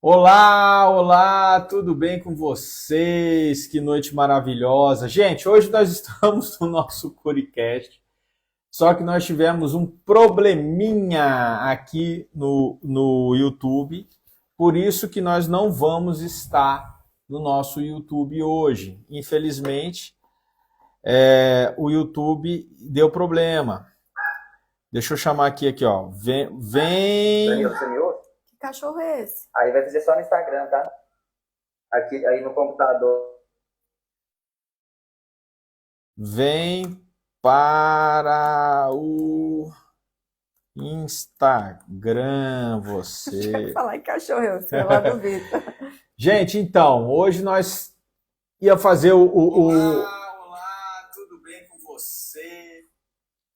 Olá, olá, tudo bem com vocês? Que noite maravilhosa. Gente, hoje nós estamos no nosso Coricast, só que nós tivemos um probleminha aqui no YouTube, por isso que nós não vamos estar no nosso YouTube hoje. Infelizmente, o YouTube deu problema. Deixa eu chamar aqui, ó. Vem. Danilo, você me ouve? Que cachorro é esse? Aí vai fazer só no Instagram, tá? Aqui, aí no computador. Vem para o Instagram, Deixa eu você. falar em cachorro, você é lá do Vitor. Gente, então, hoje nós ia fazer Olá, tudo bem com você?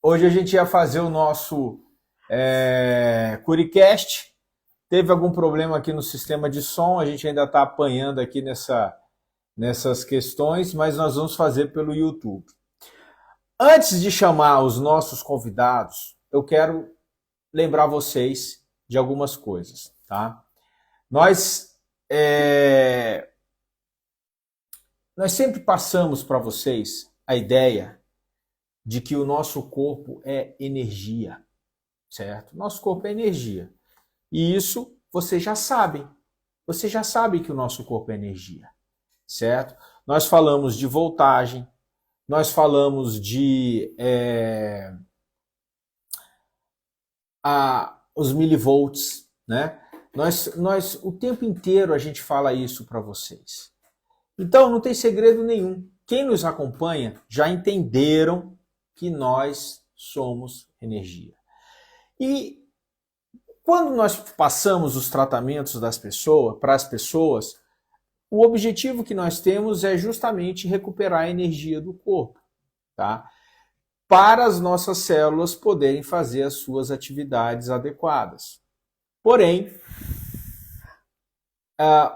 Hoje a gente ia fazer o nosso Curicast. Teve algum problema aqui no sistema de som, a gente ainda está apanhando aqui nessas questões, mas nós vamos fazer pelo YouTube. Antes de chamar os nossos convidados, eu quero lembrar vocês de algumas coisas, tá? Nós sempre passamos para vocês a ideia de que o nosso corpo é energia, certo? Nosso corpo é energia. E isso vocês já sabem. Vocês já sabem que o nosso corpo é energia, certo? Nós falamos de voltagem, nós falamos de os milivolts, né? Nós o tempo inteiro a gente fala isso para vocês. Então não tem segredo nenhum. Quem nos acompanha já entenderam que nós somos energia. E quando nós passamos os tratamentos para as pessoas, o objetivo que nós temos é justamente recuperar a energia do corpo, tá? Para as nossas células poderem fazer as suas atividades adequadas. Porém,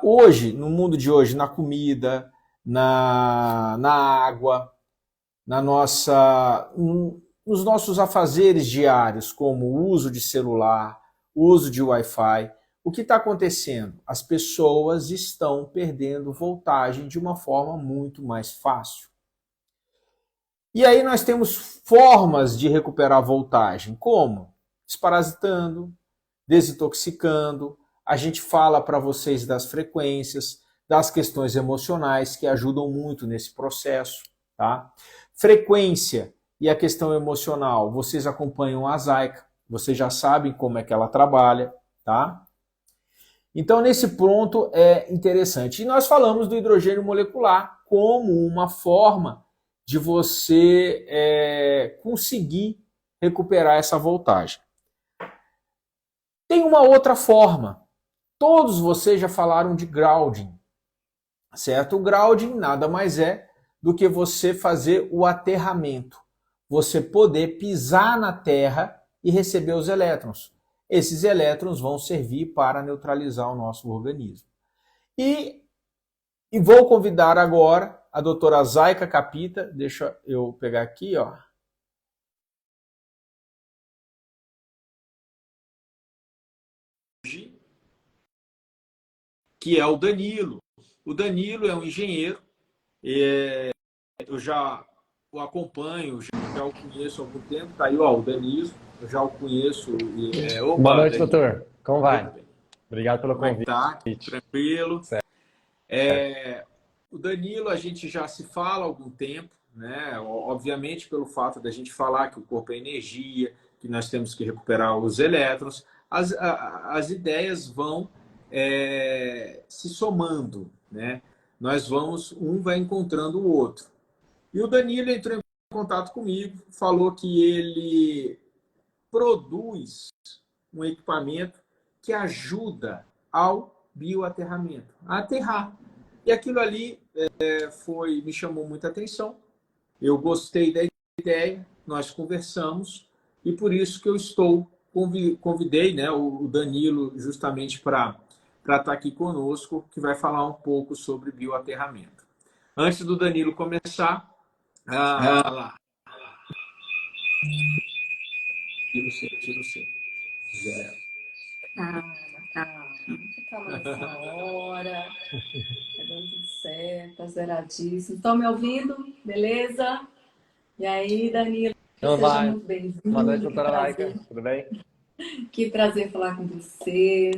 hoje, no mundo de hoje, na comida, na água, nos nossos afazeres diários, como o uso de celular, o uso de Wi-Fi, o que está acontecendo? As pessoas estão perdendo voltagem de uma forma muito mais fácil. E aí nós temos formas de recuperar a voltagem, como? Desparasitando, desintoxicando, a gente fala para vocês das frequências, das questões emocionais que ajudam muito nesse processo, tá? Frequência e a questão emocional, vocês acompanham a Zaica, vocês já sabem como é que ela trabalha, tá? Então, nesse ponto é interessante. E nós falamos do hidrogênio molecular como uma forma de você conseguir recuperar essa voltagem. Tem uma outra forma. Todos vocês já falaram de grounding, certo? O grounding nada mais é do que você fazer o aterramento. Você poder pisar na terra e receber os elétrons. Esses elétrons vão servir para neutralizar o nosso organismo. E vou convidar agora a doutora Zaica Capita, deixa eu pegar aqui, ó. Que é o Danilo. O Danilo é um engenheiro, eu já o acompanho, já o conheço há algum tempo, tá aí, ó, o Danilo. Eu já o conheço. Boa noite, doutor. Como vai? Obrigado pelo convite. Tá? Tranquilo. Certo. O Danilo, a gente já se fala há algum tempo, né? Obviamente, pelo fato da gente falar que o corpo é energia, que nós temos que recuperar os elétrons, as ideias vão se somando, né? Um vai encontrando o outro. E o Danilo entrou em contato comigo, falou que ele produz um equipamento que ajuda ao bioaterramento, a aterrar. E aquilo ali me chamou muita atenção. Eu gostei da ideia, nós conversamos e por isso que eu convidei, né, o Danilo justamente para estar aqui conosco, que vai falar um pouco sobre bioaterramento. Antes do Danilo começar, lá. Tiro sim. Zero. Calma nessa hora. Tá dando tudo certo, tá zeradíssimo. Estão me ouvindo? Beleza? E aí, Danilo, Então seja vai. muito Boa noite, bem-vindo. Que doutora Laika. prazer. Tudo bem? Que prazer falar com você.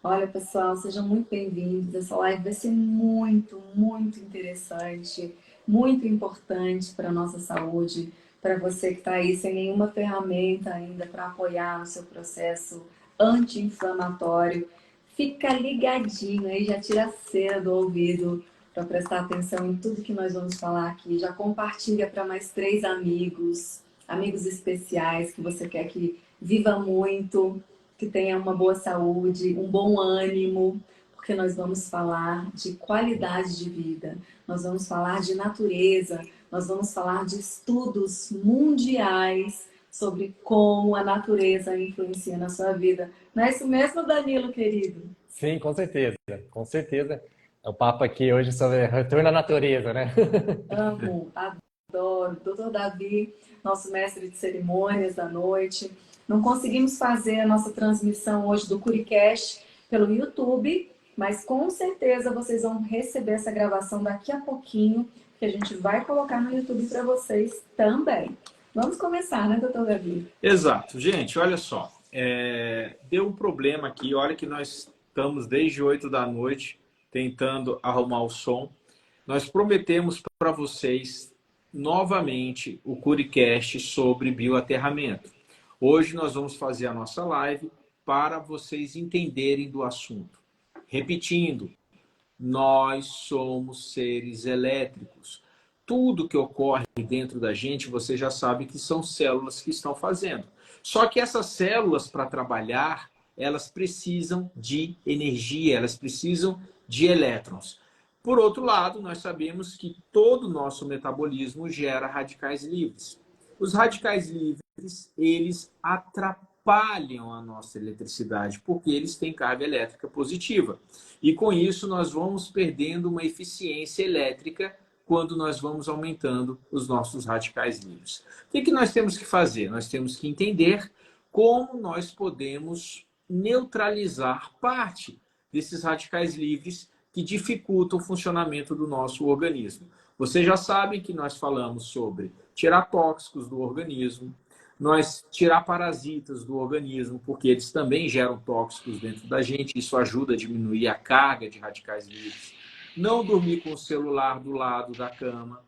Olha, pessoal, sejam muito bem-vindos. Essa live vai ser muito, muito interessante, muito importante para a nossa saúde, para você que está aí sem nenhuma ferramenta ainda para apoiar no seu processo anti-inflamatório. Fica ligadinho aí, já tira a cera do ouvido para prestar atenção em tudo que nós vamos falar aqui. Já compartilha para mais 3 amigos, amigos especiais que você quer que viva muito, que tenha uma boa saúde, um bom ânimo, porque nós vamos falar de qualidade de vida, nós vamos falar de natureza, nós vamos falar de estudos mundiais sobre como a natureza influencia na sua vida. Não é isso mesmo, Danilo, querido? Sim, com certeza. Com certeza. É o papo aqui hoje sobre retorno à natureza, né? Amo, adoro. Doutor Davi, nosso mestre de cerimônias da noite. Não conseguimos fazer a nossa transmissão hoje do Curicast pelo YouTube, mas com certeza vocês vão receber essa gravação daqui a pouquinho, que a gente vai colocar no YouTube para vocês também. Vamos começar, né, doutor Davi? Exato. Gente, olha só. Deu um problema aqui. Olha que nós estamos desde 8 da noite tentando arrumar o som. Nós prometemos para vocês novamente o Curicast sobre bioaterramento. Hoje nós vamos fazer a nossa live para vocês entenderem do assunto. Repetindo, nós somos seres elétricos. Tudo que ocorre dentro da gente, você já sabe que são células que estão fazendo. Só que essas células, para trabalhar, elas precisam de energia, elas precisam de elétrons. Por outro lado, nós sabemos que todo o nosso metabolismo gera radicais livres. Os radicais livres, eles atrapalham a nossa eletricidade, porque eles têm carga elétrica positiva. E com isso, nós vamos perdendo uma eficiência elétrica quando nós vamos aumentando os nossos radicais livres. O que nós temos que fazer? Nós temos que entender como nós podemos neutralizar parte desses radicais livres que dificultam o funcionamento do nosso organismo. Você já sabe que nós falamos sobre tirar tóxicos do organismo, nós tirar parasitas do organismo, porque eles também geram tóxicos dentro da gente, isso ajuda a diminuir a carga de radicais livres. Não dormir com o celular do lado da cama,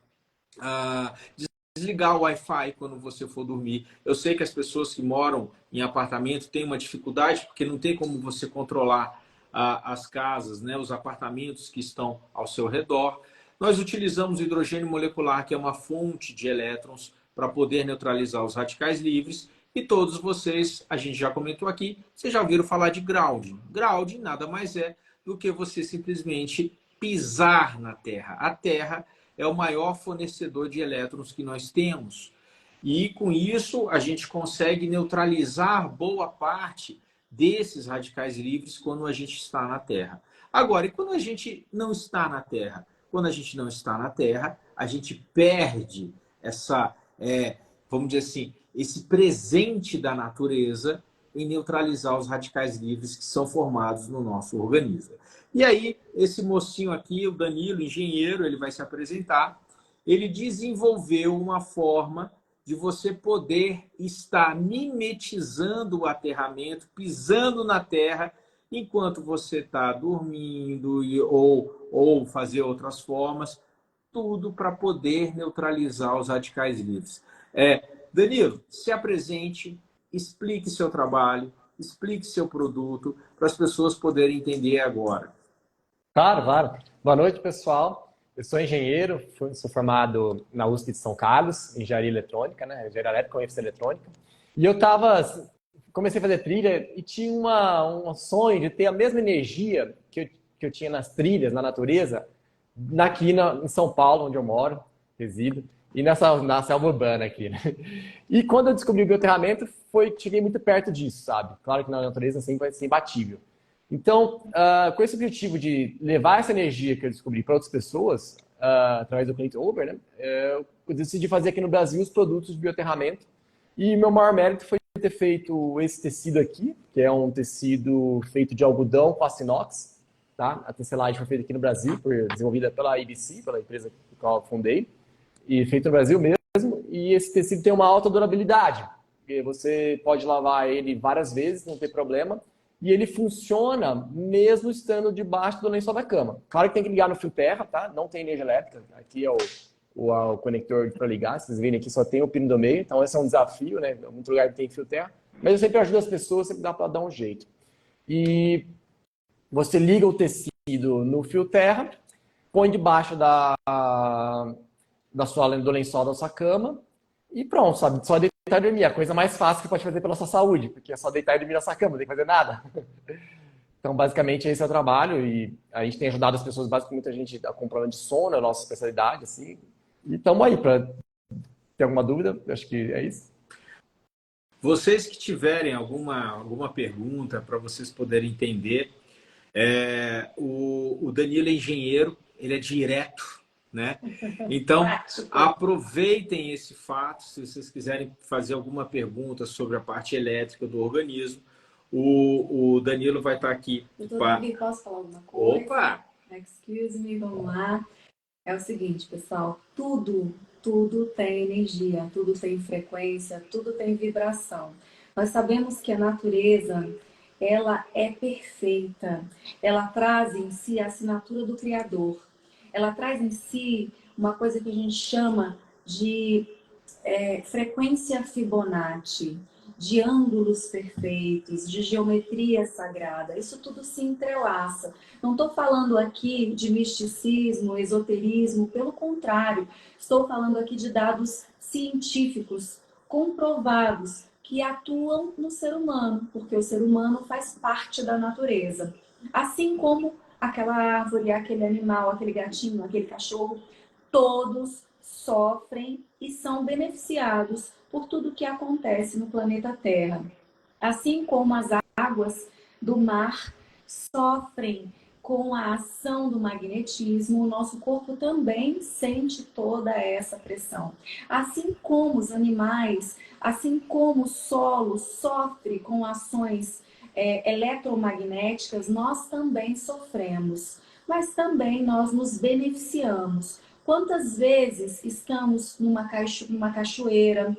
desligar o Wi-Fi quando você for dormir. Eu sei que as pessoas que moram em apartamento têm uma dificuldade, porque não tem como você controlar as casas, né, os apartamentos que estão ao seu redor. Nós utilizamos hidrogênio molecular, que é uma fonte de elétrons, para poder neutralizar os radicais livres. E todos vocês, a gente já comentou aqui, vocês já ouviram falar de grounding. Grounding nada mais é do que você simplesmente pisar na Terra. A Terra é o maior fornecedor de elétrons que nós temos. E com isso a gente consegue neutralizar boa parte desses radicais livres quando a gente está na Terra. Agora, e quando a gente não está na Terra? Quando a gente não está na Terra, a gente perde vamos dizer assim, esse presente da natureza em neutralizar os radicais livres que são formados no nosso organismo. E aí, esse mocinho aqui, o Danilo, engenheiro, ele vai se apresentar. Ele desenvolveu uma forma de você poder estar mimetizando o aterramento, pisando na terra, enquanto você está dormindo ou fazer outras formas, tudo para poder neutralizar os radicais livres. Danilo, se apresente, explique seu trabalho, explique seu produto, para as pessoas poderem entender agora. Claro, claro. Boa noite, pessoal. Eu sou engenheiro, sou formado na USP de São Carlos, em engenharia eletrônica, né? Engenharia elétrica com ênfase eletrônica. E comecei a fazer trilha e tinha um sonho de ter a mesma energia que eu tinha nas trilhas, na natureza, em São Paulo, onde eu moro, resido, e na selva urbana aqui, né? E quando eu descobri o bioaterramento, cheguei muito perto disso, sabe? Claro que na natureza sempre vai ser imbatível. Então, com esse objetivo de levar essa energia que eu descobri para outras pessoas, através do Clean Uber, né, eu decidi fazer aqui no Brasil os produtos de bioaterramento. E meu maior mérito foi ter feito esse tecido aqui, que é um tecido feito de algodão com aço inox, tá? A tecelagem foi feita aqui no Brasil, desenvolvida pela ABC, pela empresa que eu fundei, e feito no Brasil mesmo. E esse tecido tem uma alta durabilidade, porque você pode lavar ele várias vezes, não tem problema, e ele funciona mesmo estando debaixo do lençol da cama. Claro que tem que ligar no fio terra, tá? Não tem energia elétrica. Aqui é o conector para ligar. Vocês verem aqui só tem o pino do meio, então esse é um desafio, né? Em muito lugar tem fio terra. Mas eu sempre ajudo as pessoas, sempre dá para dar um jeito. E você liga o tecido no fio terra, põe debaixo do lençol da sua cama e pronto, sabe? Só deitar e dormir. A coisa mais fácil que pode fazer pela sua saúde, porque é só deitar e dormir na sua cama, não tem que fazer nada. Então, basicamente, esse é o trabalho e a gente tem ajudado as pessoas, basicamente, muita gente com problema de sono, é a nossa especialidade, assim. E estamos aí para ter alguma dúvida, acho que é isso. Vocês que tiverem alguma pergunta para vocês poderem entender, o Danilo é engenheiro, ele é direto, né? Então, aproveitem esse fato, se vocês quiserem fazer alguma pergunta sobre a parte elétrica do organismo, o Danilo vai estar aqui. Posso falar alguma coisa? Opa! Excuse me, vamos lá. É o seguinte, pessoal, tudo tem energia, tudo tem frequência, tudo tem vibração. Nós sabemos que a natureza, ela é perfeita. Ela traz em si a assinatura do Criador. Ela traz em si uma coisa que a gente chama de frequência Fibonacci, de ângulos perfeitos, de geometria sagrada. Isso tudo se entrelaça. Não estou falando aqui de misticismo, esoterismo, pelo contrário. Estou falando aqui de dados científicos comprovados que atuam no ser humano, porque o ser humano faz parte da natureza. Assim como aquela árvore, aquele animal, aquele gatinho, aquele cachorro, todos sofrem e são beneficiados por tudo que acontece no planeta Terra. Assim como as águas do mar sofrem com a ação do magnetismo, o nosso corpo também sente toda essa pressão. Assim como os animais, assim como o solo sofre com ações eletromagnéticas, nós também sofremos, mas também nós nos beneficiamos. Quantas vezes estamos numa cachoeira,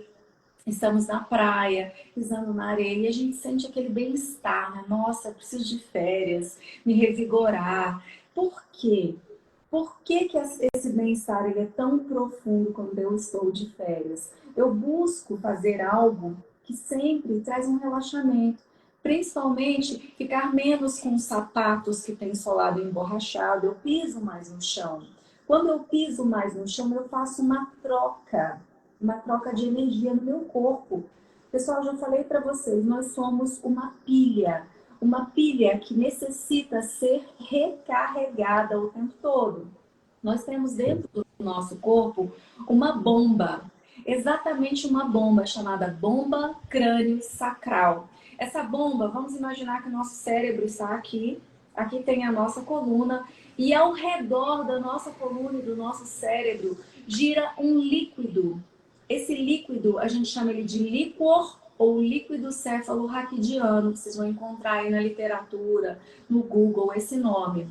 estamos na praia, pisando na areia, e a gente sente aquele bem-estar, né? Nossa, eu preciso de férias, me revigorar. Por quê? Por que esse bem-estar ele é tão profundo quando eu estou de férias? Eu busco fazer algo que sempre traz um relaxamento. Principalmente, ficar menos com os sapatos que tem solado emborrachado. Eu piso mais no chão. Quando eu piso mais no chão, eu faço uma troca de energia no meu corpo. Pessoal, já falei para vocês, nós somos uma pilha que necessita ser recarregada o tempo todo. Nós temos dentro do nosso corpo uma bomba, exatamente uma bomba chamada bomba crânio-sacral. Essa bomba, vamos imaginar que o nosso cérebro está aqui tem a nossa coluna, e ao redor da nossa coluna e do nosso cérebro gira um líquido. Esse líquido, a gente chama ele de líquor ou líquido cefalorraquidiano, que vocês vão encontrar aí na literatura, no Google, esse nome.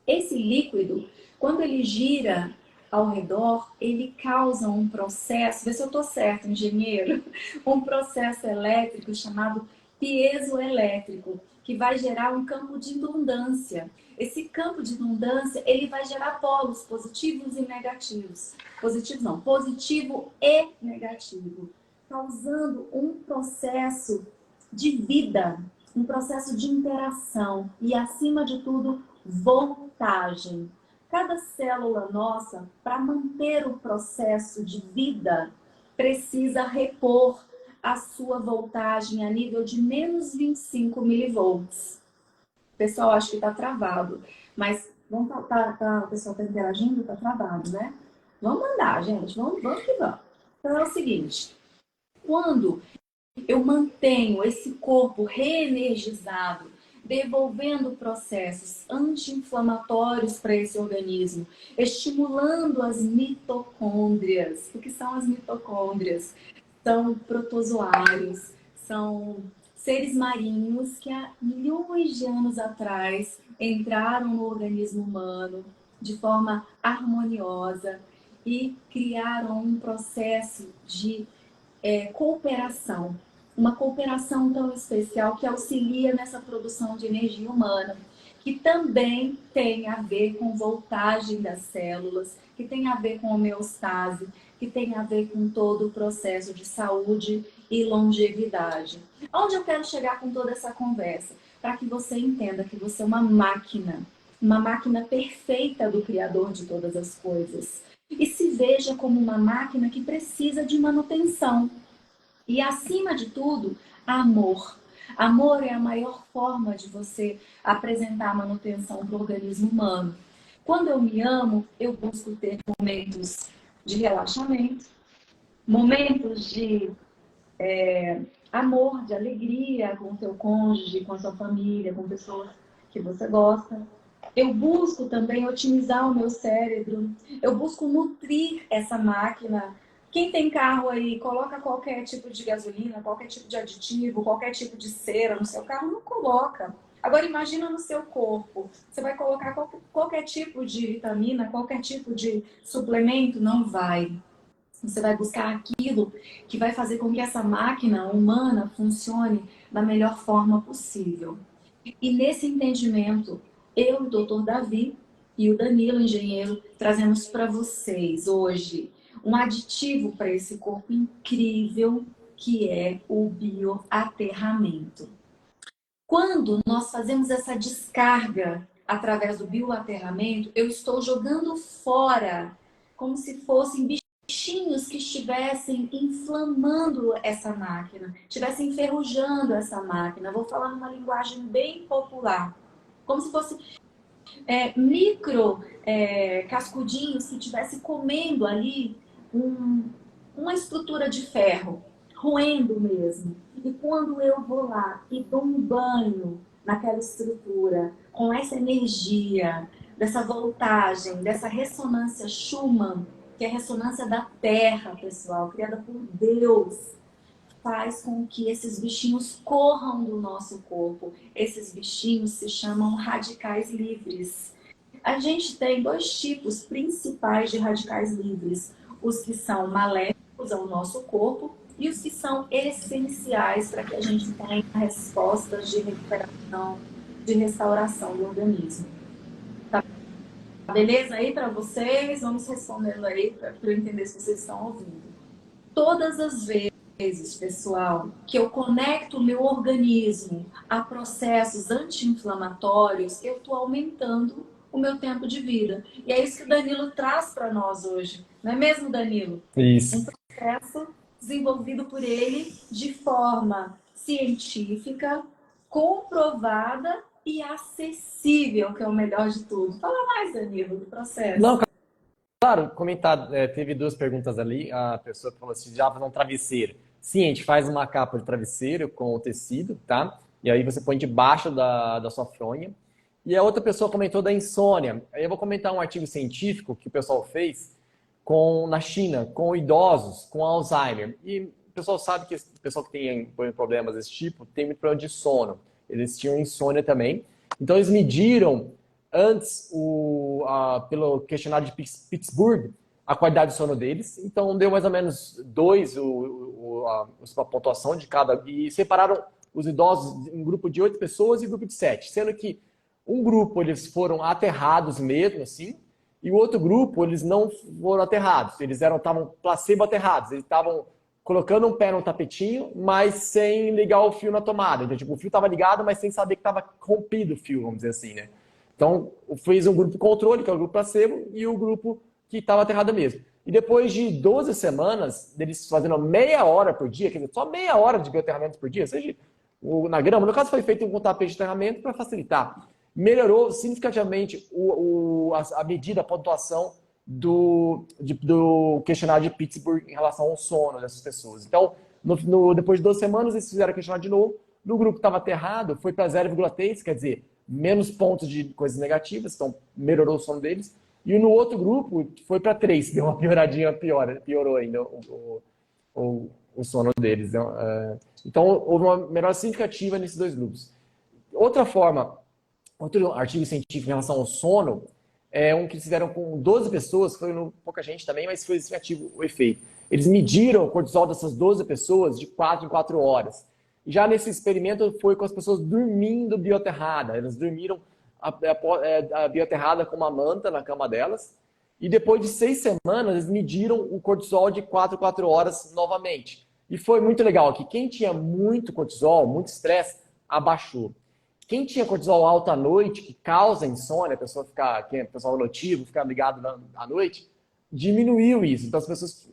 Esse líquido, quando ele gira ao redor, ele causa um processo, vê se eu estou certo, engenheiro, um processo elétrico chamado piezoelétrico, que vai gerar um campo de abundância. Esse campo de abundância, ele vai gerar polos positivos e negativos. Positivos não, positivo e negativo, causando um processo de vida, um processo de interação e, acima de tudo, voltagem. Cada célula nossa, para manter o processo de vida, precisa repor a sua voltagem a nível de menos 25 milivolts. Pessoal, acho que está travado, mas o pessoal está interagindo, está travado, né? Vamos mandar, gente, vamos que vamos. Então é o seguinte, quando eu mantenho esse corpo reenergizado, devolvendo processos anti-inflamatórios para esse organismo, estimulando as mitocôndrias. O que são as mitocôndrias? São protozoários, São seres marinhos que há milhões de anos atrás entraram no organismo humano de forma harmoniosa e criaram um processo de cooperação. Uma cooperação tão especial que auxilia nessa produção de energia humana, que também tem a ver com voltagem das células, que tem a ver com homeostase, que tem a ver com todo o processo de saúde e longevidade. Onde eu quero chegar com toda essa conversa? Para que você entenda que você é uma máquina perfeita do Criador de todas as coisas. E se veja como uma máquina que precisa de manutenção. E, acima de tudo, amor. Amor é a maior forma de você apresentar manutenção para o organismo humano. Quando eu me amo, eu busco ter momentos de relaxamento, momentos de amor, de alegria com o seu cônjuge, com a sua família, com pessoas que você gosta. Eu busco também otimizar o meu cérebro, eu busco nutrir essa máquina. Quem tem carro aí, coloca qualquer tipo de gasolina, qualquer tipo de aditivo, qualquer tipo de cera no seu carro, não coloca. Agora imagina no seu corpo, você vai colocar qualquer tipo de vitamina, qualquer tipo de suplemento, não vai. Você vai buscar aquilo que vai fazer com que essa máquina humana funcione da melhor forma possível. E nesse entendimento, eu, o Dr. Davi e o Danilo, engenheiro, trazemos para vocês hoje um aditivo para esse corpo incrível que é o bioaterramento. Quando nós fazemos essa descarga através do bioaterramento, eu estou jogando fora como se fossem bichinhos que estivessem inflamando essa máquina, estivessem enferrujando essa máquina. Vou falar numa linguagem bem popular. Como se fosse micro cascudinhos que estivessem comendo ali uma estrutura de ferro, roendo mesmo. E quando eu vou lá e dou um banho naquela estrutura, com essa energia, dessa voltagem, dessa ressonância Schumann, que é a ressonância da Terra, pessoal, criada por Deus, faz com que esses bichinhos corram do nosso corpo. Esses bichinhos se chamam radicais livres. A gente tem dois tipos principais de radicais livres. Os que são maléficos ao nosso corpo e os que são essenciais para que a gente tenha respostas de recuperação, de restauração do organismo. Tá beleza aí para vocês? Vamos respondendo aí para eu entender se vocês estão ouvindo. Todas as vezes, pessoal, que eu conecto o meu organismo a processos anti-inflamatórios, eu estou aumentando o meu tempo de vida. E é isso que o Danilo traz para nós hoje. Não é mesmo, Danilo? Isso. Um processo desenvolvido por ele de forma científica, comprovada e acessível, que é o melhor de tudo. Fala mais, Danilo, do processo. Não, claro, comentar, teve duas perguntas ali. A pessoa falou assim, já fazer um travesseiro. Sim, a gente faz uma capa de travesseiro com o tecido, tá? E aí você põe debaixo da sua fronha. E a outra pessoa comentou da insônia. Aí eu vou comentar um artigo científico que o pessoal fez na China, com idosos, com Alzheimer. E o pessoal sabe que o pessoal que tem problemas desse tipo tem muito problema de sono. Eles tinham insônia também. Então eles mediram antes, pelo questionário de Pittsburgh, a qualidade de sono deles. Então deu mais ou menos 2 a pontuação de cada. E separaram os idosos em grupo de 8 pessoas e grupo de 7. Sendo que um grupo eles foram aterrados mesmo, assim, e o outro grupo eles não foram aterrados. Eles estavam placebo aterrados. Eles estavam colocando um pé no tapetinho, mas sem ligar o fio na tomada. Então, tipo, o fio estava ligado, mas sem saber que estava rompido o fio, vamos dizer assim, né? Então, fez um grupo de controle, que é o grupo placebo, e o grupo que estava aterrado mesmo. E depois de 12 semanas, deles fazendo meia hora por dia, quer dizer, só meia hora de bioaterramento por dia, seja na grama, no caso foi feito com tapete de aterramento para facilitar. Melhorou significativamente a medida, a pontuação do questionário de Pittsburgh em relação ao sono dessas pessoas. Então, depois de 12 semanas, eles fizeram questionário de novo. No grupo que estava aterrado, foi para 0,3, quer dizer, menos pontos de coisas negativas, então melhorou o sono deles. E no outro grupo, foi para 3, deu uma pioradinha, piorou ainda o o sono deles. Então, houve uma melhora significativa nesses dois grupos. Outra forma, outro artigo científico em relação ao sono, é um que eles fizeram com 12 pessoas, foi pouca gente também, mas foi significativo o efeito. Eles mediram o cortisol dessas 12 pessoas de 4 em 4 horas. E já nesse experimento foi com as pessoas dormindo bioterrada. Elas dormiram a bioterrada com uma manta na cama delas. E depois de 6 semanas, eles mediram o cortisol de 4 em 4 horas novamente. E foi muito legal que quem tinha muito cortisol, muito estresse, abaixou. Quem tinha cortisol alto à noite, que causa insônia, a pessoa pessoal notivo, ficar ligado à noite, diminuiu isso. Então as pessoas.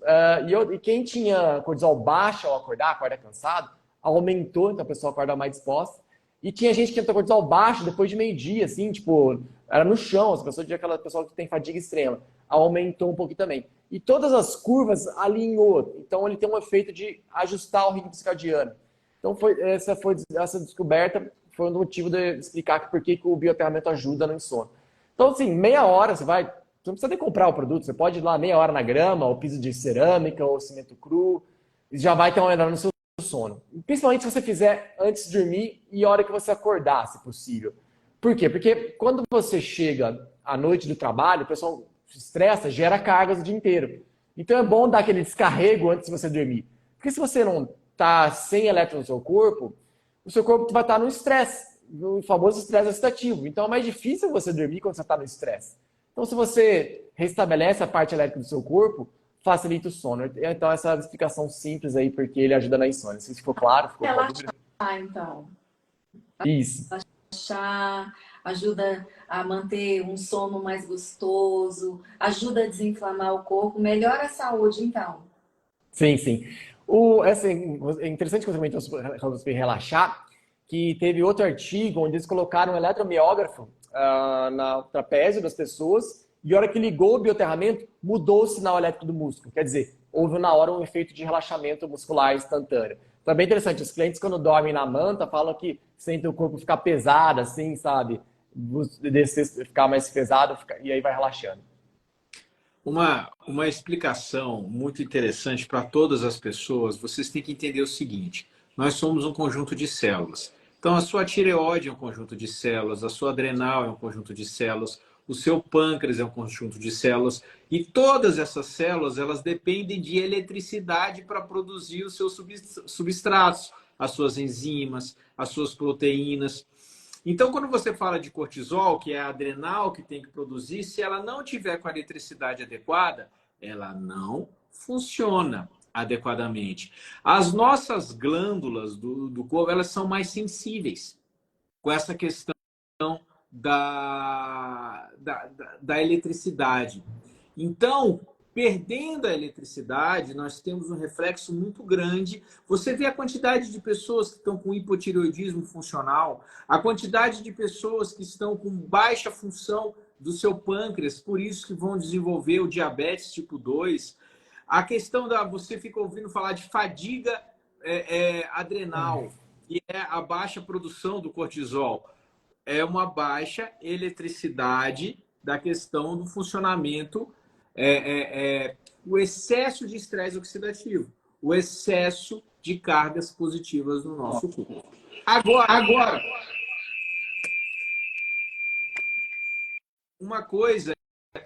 E quem tinha cortisol baixo ao acordar, acorda cansado, aumentou, então a pessoa acorda mais disposta. E tinha gente que tinha cortisol baixo depois de meio-dia, assim, tipo, era no chão, as pessoas tinha aquela pessoa que tem fadiga extrema. Aumentou um pouquinho também. E todas as curvas alinhou. Então ele tem um efeito de ajustar o ritmo circadiano. Então essa descoberta foi um motivo de explicar por que o bioaterramento ajuda no sono. Então, assim, meia hora você vai... Você não precisa nem comprar o produto, você pode ir lá meia hora na grama, ou piso de cerâmica, ou cimento cru, e já vai ter uma melhora no seu sono. Principalmente se você fizer antes de dormir e a hora que você acordar, se possível. Por quê? Porque quando você chega à noite do trabalho, o pessoal se estressa, gera cargas o dia inteiro. Então é bom dar aquele descarrego antes de você dormir. Porque se você não está sem elétron no seu corpo, o seu corpo vai estar no estresse, no famoso estresse oxidativo. Então é mais difícil você dormir quando você está no estresse. Então se você restabelece a parte elétrica do seu corpo, facilita o sono. Então essa explicação simples aí, porque ele ajuda na insônia. Se ficou claro, ficou claro. Então. Isso. Relaxar, ajuda a manter um sono mais gostoso, ajuda a desinflamar o corpo, melhora a saúde, então. Sim, sim. É interessante que você comentou sobre relaxar, que teve outro artigo onde eles colocaram um eletromiógrafo na trapézio das pessoas e a hora que ligou o bioaterramento, mudou o sinal elétrico do músculo. Quer dizer, houve na hora um efeito de relaxamento muscular instantâneo. Então é bem interessante. Os clientes, quando dormem na manta, falam que sentem o corpo ficar pesado, assim, sabe? Ficar mais pesado e aí vai relaxando. Uma explicação muito interessante para todas as pessoas, vocês têm que entender o seguinte: nós somos um conjunto de células. Então, a sua tireoide é um conjunto de células, a sua adrenal é um conjunto de células, o seu pâncreas é um conjunto de células, e todas essas células elas dependem de eletricidade para produzir os seus substratos, as suas enzimas, as suas proteínas. Então, quando você fala de cortisol, que é a adrenal que tem que produzir, se ela não tiver com a eletricidade adequada, ela não funciona adequadamente. As nossas glândulas do corpo, elas são mais sensíveis com essa questão da eletricidade. Então, perdendo a eletricidade, nós temos um reflexo muito grande. Você vê a quantidade de pessoas que estão com hipotireoidismo funcional, a quantidade de pessoas que estão com baixa função do seu pâncreas, por isso que vão desenvolver o diabetes tipo 2. A questão você fica ouvindo falar de fadiga adrenal, que é a baixa produção do cortisol. É uma baixa eletricidade da questão do funcionamento, o excesso de estresse oxidativo, o excesso de cargas positivas no nosso corpo. Agora, uma coisa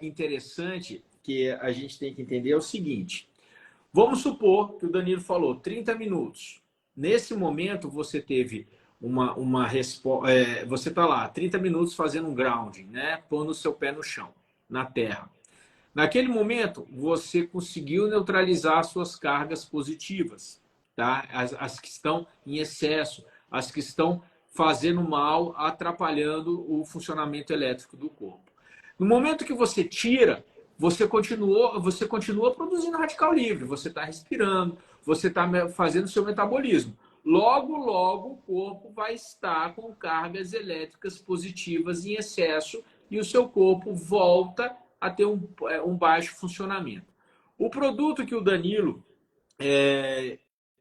interessante que a gente tem que entender é o seguinte: vamos supor que o Danilo falou 30 minutos. Nesse momento, você teve uma resposta. Você está lá, 30 minutos fazendo um grounding, né? Pondo o seu pé no chão, na terra. Naquele momento, você conseguiu neutralizar as suas cargas positivas, tá? As que estão em excesso, as que estão fazendo mal, atrapalhando o funcionamento elétrico do corpo. No momento que você tira, você continua produzindo radical livre, você está respirando, você está fazendo seu metabolismo. Logo, logo, o corpo vai estar com cargas elétricas positivas em excesso e o seu corpo volta a ter um baixo funcionamento. O produto que o Danilo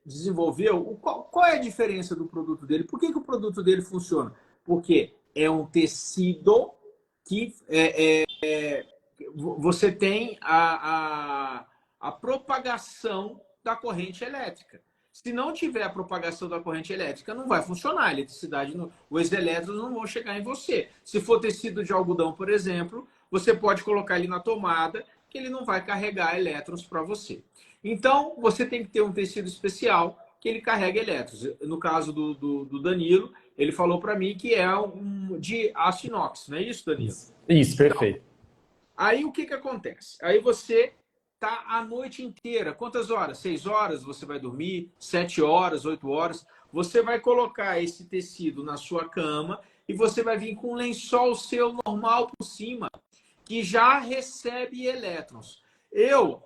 desenvolveu, qual é a diferença do produto dele? Por que o produto dele funciona? Porque é um tecido que você tem a propagação da corrente elétrica. Se não tiver a propagação da corrente elétrica, não vai funcionar. A eletricidade, os elétrons não vão chegar em você. Se for tecido de algodão, por exemplo, você pode colocar ele na tomada, que ele não vai carregar elétrons para você. Então, você tem que ter um tecido especial que ele carrega elétrons. No caso do Danilo, ele falou para mim que é de aço inox, não é isso, Danilo? Isso, perfeito. Então, aí o que acontece? Aí você tá a noite inteira. Quantas horas? 6 horas você vai dormir? 7 horas, 8 horas? Você vai colocar esse tecido na sua cama e você vai vir com um lençol seu normal por cima, que já recebe elétrons.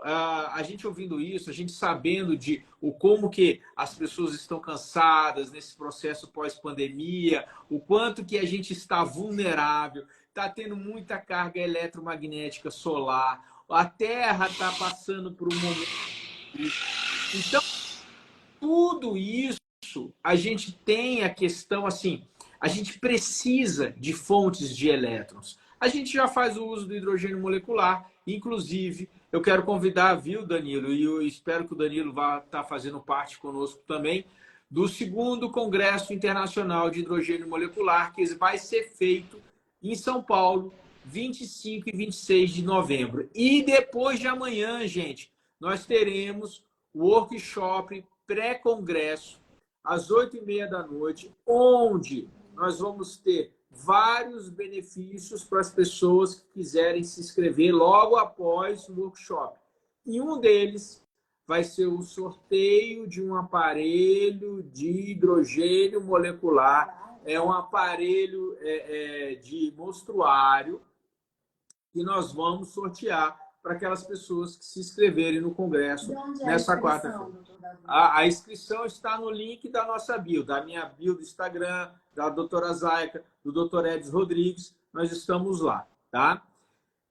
A gente ouvindo isso, a gente sabendo de como que as pessoas estão cansadas nesse processo pós-pandemia, o quanto que a gente está vulnerável, está tendo muita carga eletromagnética solar, a Terra está passando por um momento. Então, tudo isso, a gente tem a questão assim, a gente precisa de fontes de elétrons. A gente já faz o uso do hidrogênio molecular, inclusive, eu quero convidar, viu, Danilo, e eu espero que o Danilo vá estar fazendo parte conosco também, do 2º Congresso Internacional de Hidrogênio Molecular, que vai ser feito em São Paulo, 25 e 26 de novembro. E depois de amanhã, gente, nós teremos o workshop pré-congresso, às 8h30 da noite, onde nós vamos ter vários benefícios para as pessoas que quiserem se inscrever logo após o workshop. E um deles vai ser o sorteio de um aparelho de hidrogênio molecular. É um aparelho de mostruário que nós vamos sortear para aquelas pessoas que se inscreverem no congresso nessa quarta-feira. A inscrição está no link da nossa bio, da minha bio do Instagram, da doutora Zaica, do doutor Edson Rodrigues, nós estamos lá, tá?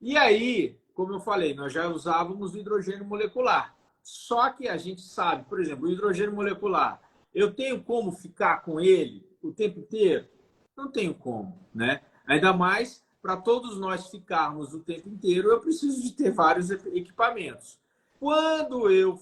E aí, como eu falei, nós já usávamos o hidrogênio molecular. Só que a gente sabe, por exemplo, o hidrogênio molecular, eu tenho como ficar com ele o tempo inteiro? Não tenho como, né? Ainda mais para todos nós ficarmos o tempo inteiro, eu preciso de ter vários equipamentos. Quando eu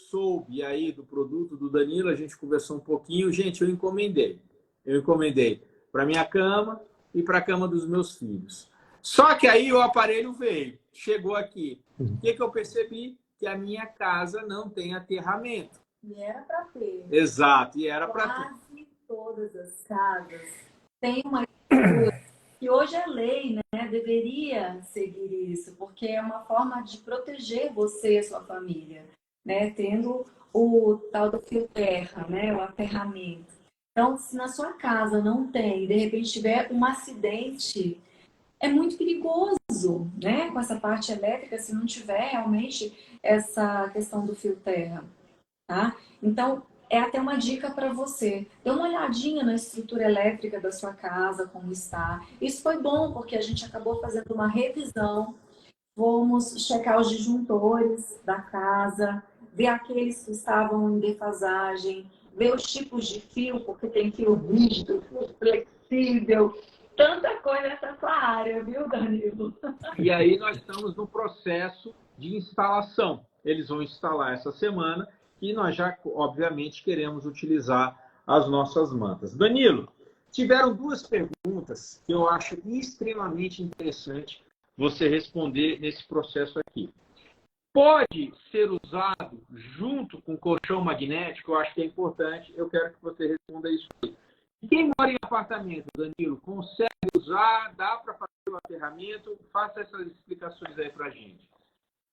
soube aí do produto do Danilo, a gente conversou um pouquinho, gente, eu encomendei. Eu encomendei para minha cama e para a cama dos meus filhos. Só que aí o aparelho veio, chegou aqui. O que eu percebi? Que a minha casa não tem aterramento. E era para ter. Exato, e era para ter. Quase todas as casas têm uma estrutura que hoje é lei, né? Deveria seguir isso, porque é uma forma de proteger você e a sua família, né? Tendo o tal do fio terra, né? O aterramento. Então, se na sua casa não tem, de repente tiver um acidente, é muito perigoso, né? Com essa parte elétrica, se não tiver realmente essa questão do fio terra, tá? Então, é até uma dica para você. Dê uma olhadinha na estrutura elétrica da sua casa, como está. Isso foi bom, porque a gente acabou fazendo uma revisão. Vamos checar os disjuntores da casa, ver aqueles que estavam em defasagem, ver os tipos de fio, porque tem fio rígido, fio flexível, tanta coisa nessa sua área, viu, Danilo? E aí nós estamos no processo de instalação. Eles vão instalar essa semana e nós já, obviamente, queremos utilizar as nossas mantas. Danilo, tiveram 2 perguntas que eu acho extremamente interessante você responder nesse processo aqui. Pode ser usado junto com colchão magnético? Eu acho que é importante, eu quero que você responda isso aí. E quem mora em apartamento, Danilo, consegue usar? Dá para fazer o aterramento? Faça essas explicações aí para a gente.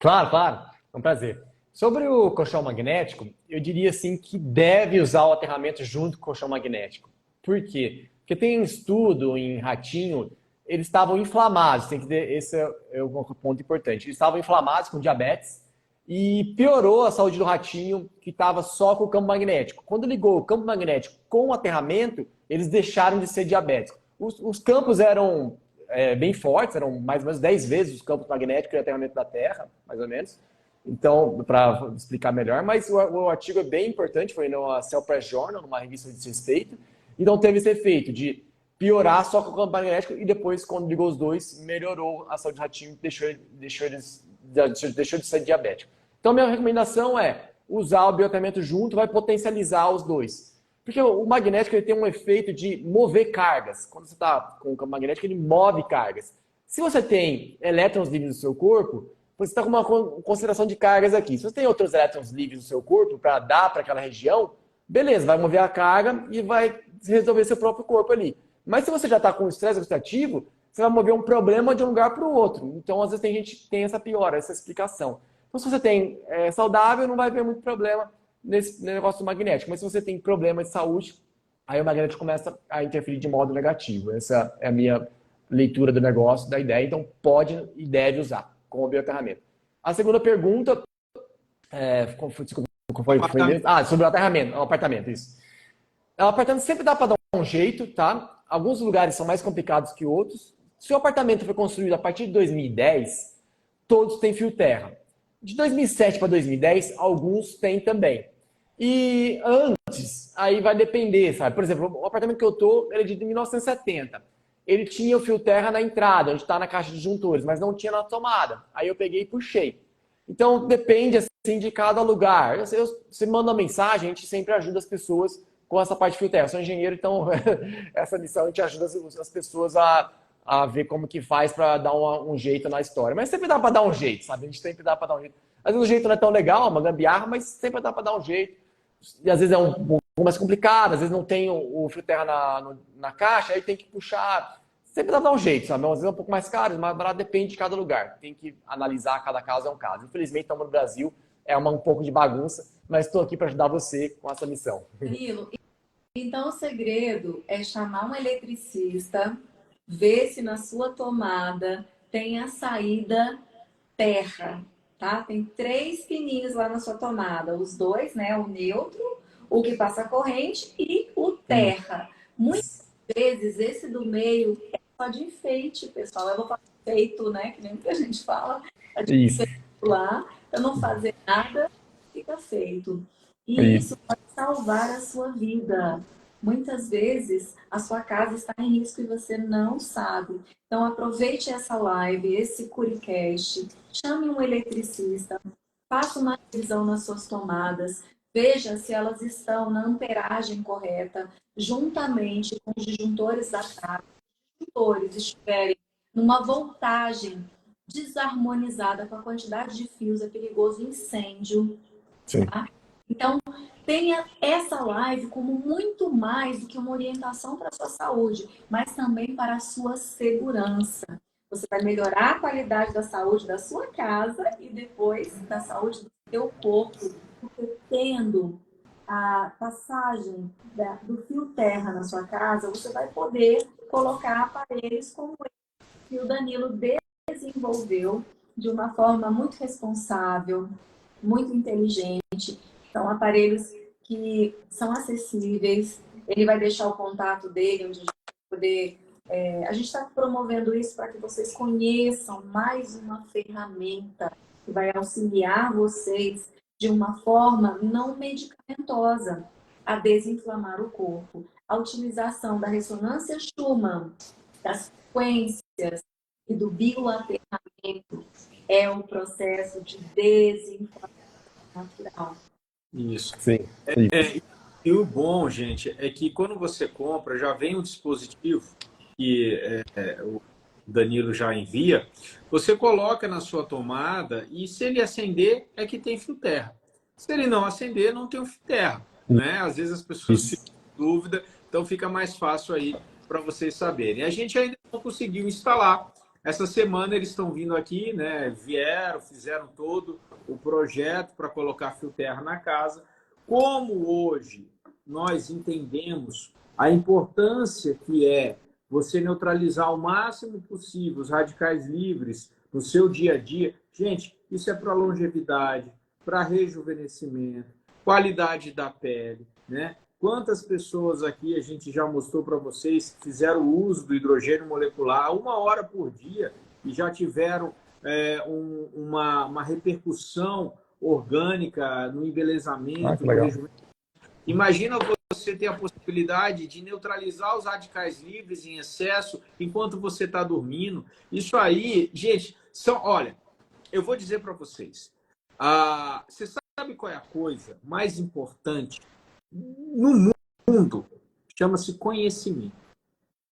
Claro, claro. É um prazer. Sobre o colchão magnético, eu diria assim que deve usar o aterramento junto com o colchão magnético. Por quê? Porque tem um estudo em ratinho, eles estavam inflamados, esse é um ponto importante. Eles estavam inflamados com diabetes e piorou a saúde do ratinho que estava só com o campo magnético. Quando ligou o campo magnético com o aterramento, eles deixaram de ser diabéticos. Os campos eram bem fortes, eram mais ou menos 10 vezes os campos magnéticos e o aterramento da Terra, mais ou menos. Então, para explicar melhor, mas o artigo é bem importante, foi na Cell Press Journal, numa revista de desrespeito, então teve esse efeito de piorar só com o campo magnético e depois, quando ligou os dois, melhorou a saúde do ratinho, deixou de ser diabético. Então, minha recomendação é usar o biotratamento junto vai potencializar os dois. Porque o magnético ele tem um efeito de mover cargas. Quando você está com o campo magnético, ele move cargas. Se você tem elétrons livres no seu corpo, você está com uma concentração de cargas aqui. Se você tem outros elétrons livres no seu corpo para dar para aquela região, beleza, vai mover a carga e vai resolver seu próprio corpo ali. Mas se você já está com estresse oxidativo, você vai mover um problema de um lugar para o outro. Então, às vezes, tem gente que tem essa piora, essa explicação. Então, se você tem saudável, não vai haver muito problema nesse negócio do magnético. Mas se você tem problema de saúde, aí o magnético começa a interferir de modo negativo. Essa é a minha leitura do negócio, da ideia. Então, pode e deve usar com o bioaterramento. A segunda pergunta foi mesmo? Sobre o aterramento, o apartamento, isso. O apartamento sempre dá para dar um jeito, tá? Alguns lugares são mais complicados que outros. Se o apartamento foi construído a partir de 2010, todos têm fio terra. De 2007 para 2010, alguns têm também. E antes, aí vai depender, sabe? Por exemplo, o apartamento que eu tô, ele é de 1970. Ele tinha o fio terra na entrada, onde está na caixa de disjuntores, mas não tinha na tomada. Aí eu peguei e puxei. Então, depende assim, de cada lugar. Você manda uma mensagem, a gente sempre ajuda as pessoas com essa parte de fio terra. Eu sou engenheiro, então essa missão a gente ajuda as pessoas a ver como que faz para dar um jeito na história. Mas sempre dá para dar um jeito, sabe? A gente sempre dá para dar um jeito. Às vezes o jeito não é tão legal, uma gambiarra, mas sempre dá para dar um jeito. E às vezes é um pouco mais complicado, às vezes não tem o fio terra na caixa, aí tem que puxar. Sempre dá para dar um jeito, sabe? Às vezes é um pouco mais caro, mas barato, depende de cada lugar. Tem que analisar, cada caso é um caso. Infelizmente, estamos no Brasil, é um pouco de bagunça, mas estou aqui para ajudar você com essa missão. Danilo, então o segredo é chamar um eletricista, ver se na sua tomada tem a saída terra, tá? Tem 3 pininhos lá na sua tomada, os dois, né? O neutro, o que passa a corrente e o terra. Muitas vezes esse do meio é só de enfeite, pessoal. Eu vou fazer feito, né? Que nem muita gente fala. Isso. Lá, eu não fazer nada, fica feito. E isso pode salvar a sua vida. Muitas vezes a sua casa está em risco e você não sabe. Então aproveite essa live, esse Curicast, chame um eletricista, faça uma revisão nas suas tomadas, veja se elas estão na amperagem correta, juntamente com os disjuntores da casa. Se os disjuntores estiverem numa voltagem desarmonizada com a quantidade de fios, é perigoso incêndio. Tá? Então, tenha essa live como muito mais do que uma orientação para a sua saúde, mas também para a sua segurança. Você vai melhorar a qualidade da saúde da sua casa e depois da saúde do seu corpo, porque tendo a passagem do fio terra na sua casa, você vai poder colocar aparelhos como esse que o Danilo desenvolveu de uma forma muito responsável, muito inteligente. São aparelhos que são acessíveis. Ele vai deixar o contato dele, onde a gente vai poder... a gente está promovendo isso para que vocês conheçam mais uma ferramenta que vai auxiliar vocês de uma forma não medicamentosa a desinflamar o corpo. A utilização da ressonância Schumann, das frequências e do bioaterramento é um processo de desinflamação natural. Isso. Sim. E o bom, gente, é que quando você compra, já vem um dispositivo que o Danilo já envia, você coloca na sua tomada e se ele acender, é que tem fio terra. Se ele não acender, não tem o fio terra. Né? Às vezes as pessoas ficam com dúvida, então fica mais fácil aí para vocês saberem. A gente ainda não conseguiu instalar. Essa semana eles estão vindo aqui, né? Fizeram todo o projeto para colocar fio terra na casa. Como hoje nós entendemos a importância que é você neutralizar o máximo possível os radicais livres no seu dia a dia, gente, isso é para longevidade, para rejuvenescimento, qualidade da pele, né? Quantas pessoas aqui a gente já mostrou para vocês que fizeram o uso do hidrogênio molecular 1 hora por dia e já tiveram uma repercussão orgânica no embelezamento, no rejuvenescimento. Imagina você ter a possibilidade de neutralizar os radicais livres em excesso enquanto você está dormindo. Isso aí, gente, olha, eu vou dizer para vocês, Você sabe qual é a coisa mais importante no mundo? Chama-se conhecimento,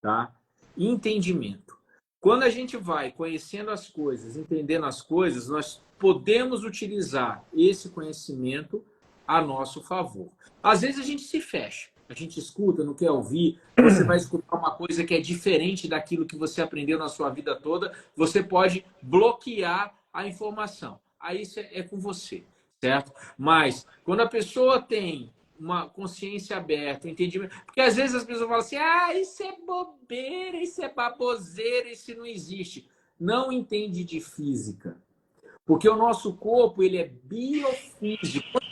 tá? E entendimento. Quando a gente vai conhecendo as coisas, entendendo as coisas, nós podemos utilizar esse conhecimento a nosso favor. Às vezes a gente se fecha, a gente escuta, não quer ouvir, você vai escutar uma coisa que é diferente daquilo que você aprendeu na sua vida toda, você pode bloquear a informação. Aí isso é com você, certo? Mas quando a pessoa tem uma consciência aberta, um entendimento. Porque às vezes as pessoas falam assim: ah, isso é bobeira, isso é baboseira, isso não existe. Não entende de física. Porque o nosso corpo, ele é biofísico. Quando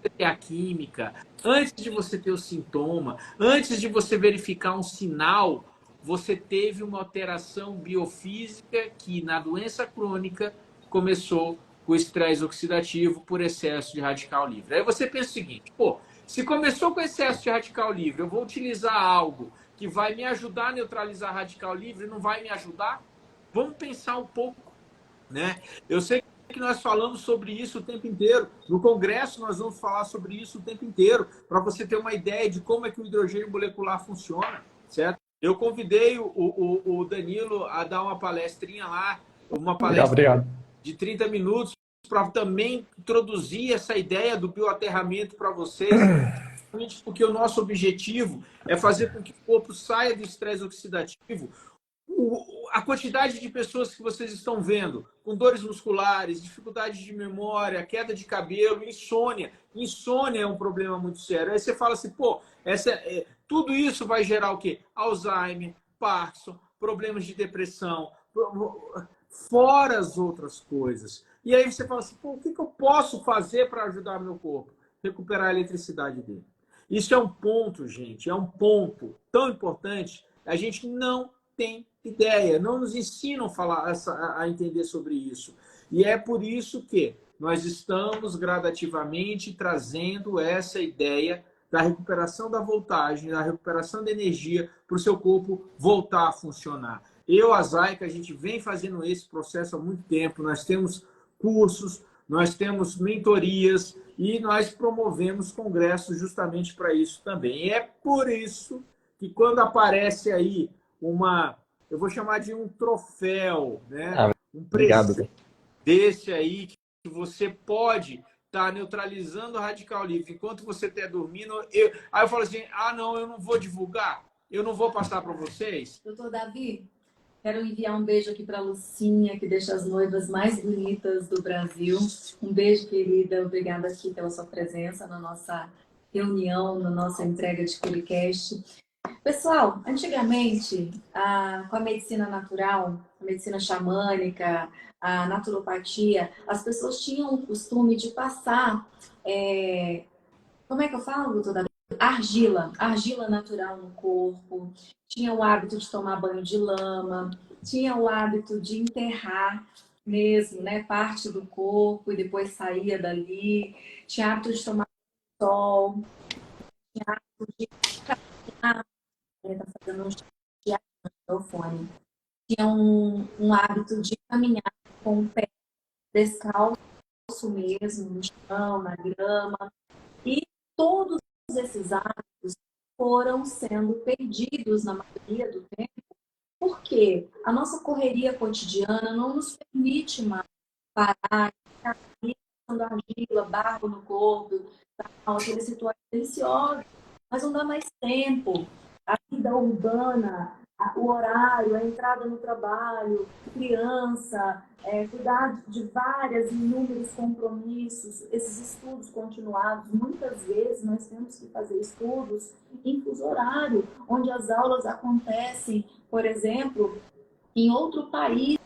você tem a química, antes de você ter o sintoma, antes de você verificar um sinal, você teve uma alteração biofísica que, na doença crônica, começou com o estresse oxidativo por excesso de radical livre. Aí você pensa o seguinte: pô, se começou com excesso de radical livre, eu vou utilizar algo que vai me ajudar a neutralizar radical livre, não vai me ajudar? Vamos pensar um pouco, né? Eu sei que nós falamos sobre isso o tempo inteiro. No congresso nós vamos falar sobre isso o tempo inteiro, para você ter uma ideia de como é que o hidrogênio molecular funciona, certo? Eu convidei o Danilo a dar uma palestrinha lá, uma palestra Obrigado. de 30 minutos, para também introduzir essa ideia do bioaterramento para vocês, porque o nosso objetivo é fazer com que o corpo saia do estresse oxidativo. A quantidade de pessoas que vocês estão vendo com dores musculares, dificuldade de memória, queda de cabelo, insônia. Insônia é um problema muito sério. Aí você fala assim, pô, tudo isso vai gerar o quê? Alzheimer, Parkinson, problemas de depressão, fora as outras coisas. E aí você fala assim, pô, o que eu posso fazer para ajudar meu corpo? Recuperar a eletricidade dele. Isso é um ponto, gente, é um ponto tão importante. A gente não tem ideia, não nos ensinam a entender sobre isso. E é por isso que nós estamos gradativamente trazendo essa ideia da recuperação da voltagem, da recuperação da energia para o seu corpo voltar a funcionar. Eu, a Zaica, a gente vem fazendo esse processo há muito tempo. Nós temos cursos, nós temos mentorias e nós promovemos congressos justamente para isso também. E é por isso que quando aparece aí eu vou chamar de um troféu, né? Um Obrigado. presente desse aí que você pode estar neutralizando o radical livre enquanto você está dormindo. Aí eu falo assim, não, eu não vou divulgar, eu não vou passar para vocês. Doutor Davi, quero enviar um beijo aqui para a Lucinha, que deixa as noivas mais bonitas do Brasil. Um beijo, querida. Obrigada aqui pela sua presença na nossa reunião, na nossa entrega de Culicast. Pessoal, antigamente, com a medicina natural, a medicina xamânica, a naturopatia, as pessoas tinham o costume de passar, como é que eu falo, doutor Davi? Argila natural no corpo, tinha o hábito de tomar banho de lama, tinha o hábito de enterrar mesmo, né, parte do corpo e depois saía dali, tinha hábito de tomar sol, tinha hábito de caminhar, tá fazendo um chiado no microfone, tinha um hábito de caminhar com o pé descalço mesmo, no chão, na grama, e todos esses hábitos foram sendo perdidos na maioria do tempo, porque a nossa correria cotidiana não nos permite mais parar, ficar passando argila, barro no corpo, aqueles rituais deliciosos, mas não dá mais tempo. A vida urbana, o horário, a entrada no trabalho, criança, cuidar de várias e inúmeros compromissos, esses estudos continuados. Muitas vezes nós temos que fazer estudos em fuso horário, onde as aulas acontecem, por exemplo, em outro país,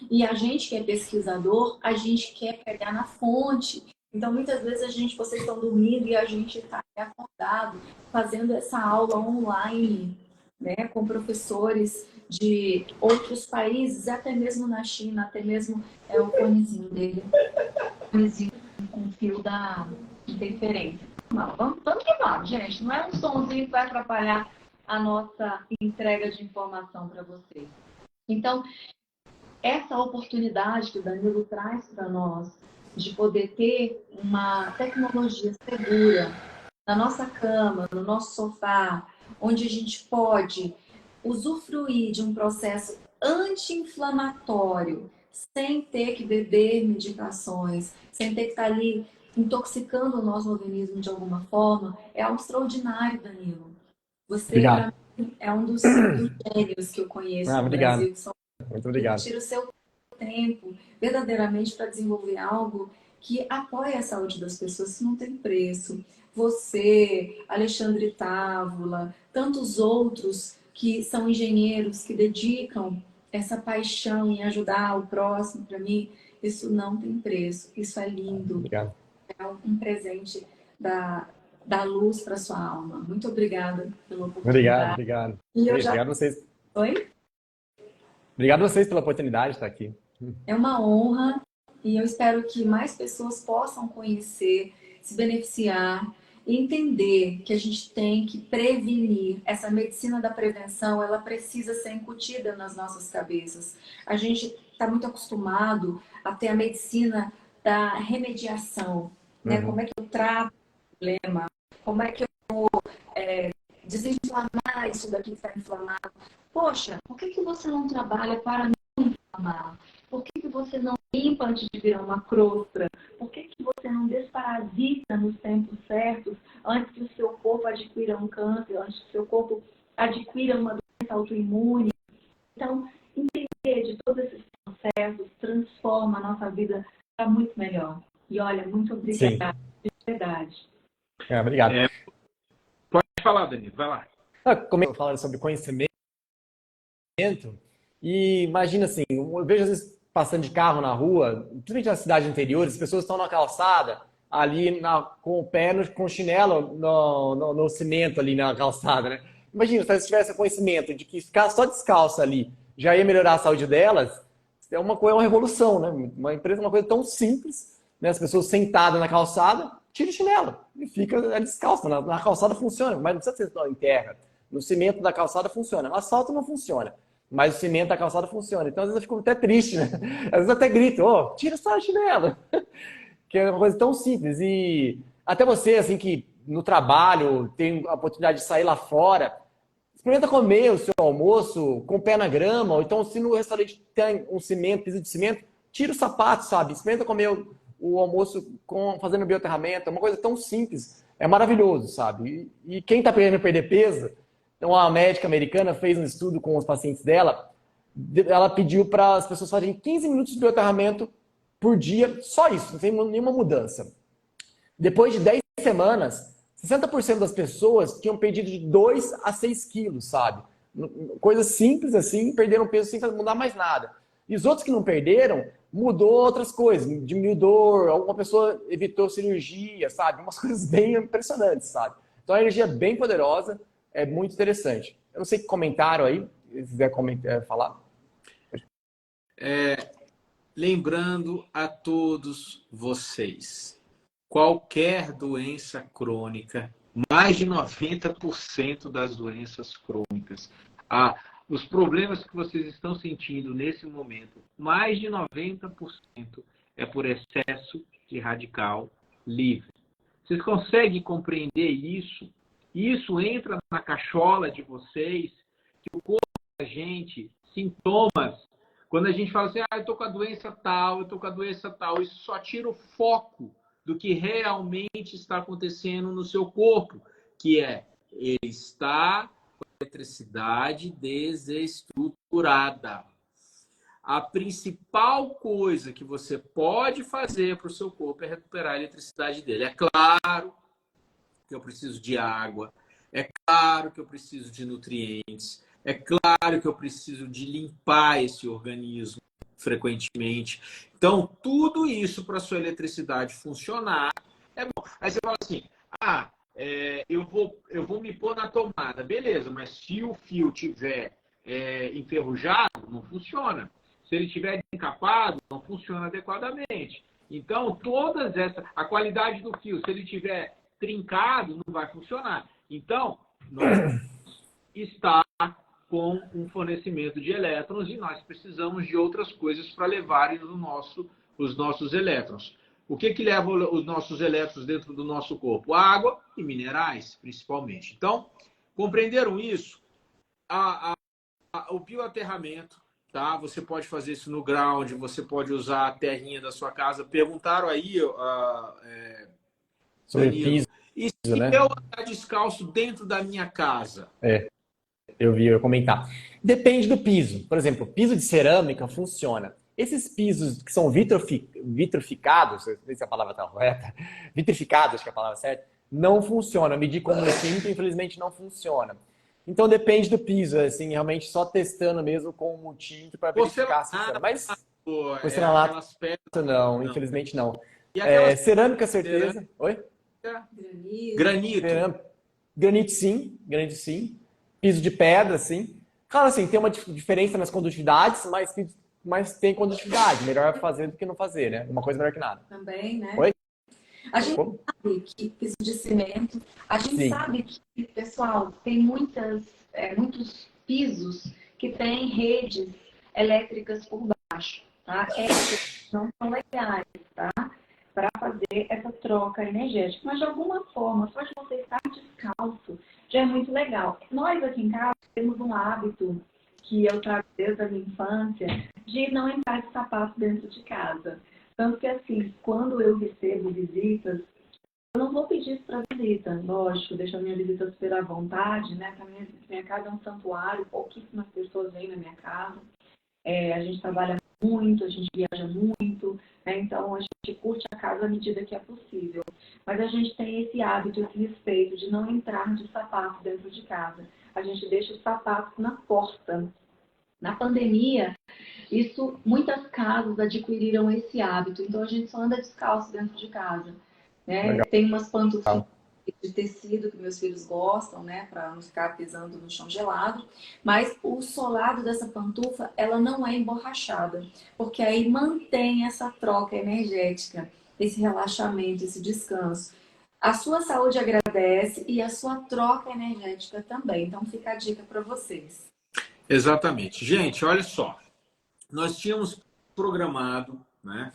e a gente que é pesquisador, a gente quer pegar na fonte. Então, muitas vezes vocês estão dormindo e a gente está acordado, fazendo essa aula online, né, com professores de outros países, até mesmo na China, até mesmo o fonezinho dele, fonezinho com fio da interferência. Vamos que vamos, gente. Não é um somzinho que vai atrapalhar a nossa entrega de informação para vocês. Então, essa oportunidade que o Danilo traz para nós de poder ter uma tecnologia segura na nossa cama, no nosso sofá, onde a gente pode usufruir de um processo anti-inflamatório, sem ter que beber medicações, sem ter que estar ali intoxicando o nosso organismo de alguma forma, é algo extraordinário, Danilo. Você, Obrigado. para mim, é um dos gênios que eu conheço Ah, no obrigado. Brasil, que são Muito que obrigado. tira o seu tempo verdadeiramente para desenvolver algo que apoia a saúde das pessoas, que não tem preço. Você, Alexandre Távola, tantos outros que são engenheiros que dedicam essa paixão em ajudar o próximo, para mim, isso não tem preço. Isso é lindo. Obrigado. É um presente da luz para sua alma. Muito obrigada pela Obrigado, oportunidade. obrigado. E eu já. Obrigado a vocês. Oi? Obrigado a vocês pela oportunidade de estar aqui. É uma honra e eu espero que mais pessoas possam conhecer, se beneficiar e entender que a gente tem que prevenir. Essa medicina da prevenção, ela precisa ser incutida nas nossas cabeças. A gente está muito acostumado a ter a medicina da remediação, né? Como é que eu trato o problema? Como é que eu vou desinflamar isso daqui que está inflamado? Poxa, por que você não trabalha para não inflamar? Por que você não limpa antes de virar uma crosta? Por que você não desparasita nos tempos certos, antes que o seu corpo adquira um câncer, antes que o seu corpo adquira uma doença autoimune? Então, entender de todos esses processos transforma a nossa vida para muito melhor. E olha, muito obrigada, de verdade. Obrigado. Pode falar, Danilo, vai lá. Como eu falo sobre conhecimento, e imagina assim, eu vejo às vezes passando de carro na rua, principalmente nas cidades interiores, as pessoas estão na calçada, ali com o pé, com o chinelo no cimento ali na calçada, né? Imagina, se tivesse conhecimento de que ficar só descalço ali já ia melhorar a saúde delas, é uma revolução, né? Uma empresa, uma coisa tão simples, né? As pessoas sentadas na calçada, tira o chinelo e fica descalço. Na calçada funciona, mas não precisa ser em terra. No cimento da calçada funciona. No asfalto não funciona. Mas o cimento da calçada funciona. Então, às vezes, eu fico até triste, né? Às vezes eu até grito, tira só a chinela. Que é uma coisa tão simples. E até você, assim, que no trabalho tem a oportunidade de sair lá fora, experimenta comer o seu almoço com o pé na grama, ou então, se no restaurante tem um cimento, piso de cimento, tira o sapato, sabe? Experimenta comer o almoço fazendo bioterramento. É uma coisa tão simples. É maravilhoso, sabe? E quem está querendo perder peso, então, a médica americana fez um estudo com os pacientes dela. Ela pediu para as pessoas fazerem 15 minutos de bioterramento por dia, só isso, não tem nenhuma mudança. Depois de 10 semanas, 60% das pessoas tinham perdido de 2 a 6 quilos, sabe? Coisas simples assim, perderam peso sem mudar mais nada. E os outros que não perderam, mudou outras coisas, diminuiu dor, alguma pessoa evitou cirurgia, sabe? Umas coisas bem impressionantes, sabe? Então, a energia é bem poderosa. É muito interessante. Eu não sei que comentaram aí, se quiser falar. Lembrando a todos vocês, qualquer doença crônica, mais de 90% das doenças crônicas, os problemas que vocês estão sentindo nesse momento, mais de 90% é por excesso de radical livre. Vocês conseguem compreender isso? Isso entra na cachola de vocês, que o corpo da gente, sintomas, quando a gente fala assim, eu estou com a doença tal, eu estou com a doença tal, isso só tira o foco do que realmente está acontecendo no seu corpo, que ele está com a eletricidade desestruturada. A principal coisa que você pode fazer para o seu corpo é recuperar a eletricidade dele. É claro que eu preciso de água, é claro que eu preciso de nutrientes, é claro que eu preciso de limpar esse organismo frequentemente. Então, tudo isso para a sua eletricidade funcionar é bom. Aí você fala assim, eu vou me pôr na tomada. Beleza, mas se o fio tiver enferrujado, não funciona. Se ele estiver desencapado, não funciona adequadamente. Então, a qualidade do fio, se ele tiver trincado, não vai funcionar. Então, nós está com um fornecimento de elétrons e nós precisamos de outras coisas para levarem os nossos elétrons. O que leva os nossos elétrons dentro do nosso corpo? Água e minerais, principalmente. Então, compreenderam isso? O bioaterramento, tá? Você pode fazer isso no ground, você pode usar a terrinha da sua casa. Perguntaram aí, Sobre Danilo, piso, e se né? eu andar descalço dentro da minha casa? Eu ia comentar. Depende do piso. Por exemplo, piso de cerâmica funciona. Esses pisos que são vitrificados, não sei se a palavra está correta, vitrificados, acho que é a palavra certa, não funciona. Medir como eu sinto, infelizmente, não funciona. Então depende do piso, assim, realmente só testando mesmo com o multímetro para verificar se funciona. Mas porcelanato aquelas pedras, não, infelizmente não. E aquelas Cerâmica, certeza. Oi? Granito. Granito sim. Piso de pedra, sim. Claro, assim, tem uma diferença nas condutividades, mas tem condutividade. Melhor fazer do que não fazer, né? Uma coisa melhor que nada. Também, né? Oi? A gente Como? sabe que piso de cimento, a gente Sim. sabe que, pessoal, tem muitos pisos que têm redes elétricas por baixo, tá? Essas não são legais, tá? Para fazer essa troca energética. Mas, de alguma forma, só de você estar descalço já é muito legal. Nós, aqui em casa, temos um hábito que eu trago desde a minha infância de não entrar de sapato dentro de casa. Tanto que, assim, quando eu recebo visitas, eu não vou pedir isso para visita, lógico, deixo a minha visita super à vontade, né? Pra minha casa é um santuário, pouquíssimas pessoas vêm na minha casa. A gente trabalha muito, a gente viaja muito, né? Então a gente curte a casa à medida que é possível. Mas a gente tem esse hábito, esse respeito de não entrar de sapato dentro de casa. A gente deixa os sapatos na porta. Na pandemia, muitas casas adquiriram esse hábito, então a gente só anda descalço dentro de casa, né? Legal. Tem umas pantufinhas de tecido que meus filhos gostam, né, para não ficar pisando no chão gelado, mas o solado dessa pantufa, ela não é emborrachada, porque aí mantém essa troca energética, esse relaxamento, esse descanso. A sua saúde agradece e a sua troca energética também, então fica a dica para vocês. Exatamente. Gente, olha só. Nós tínhamos programado, né,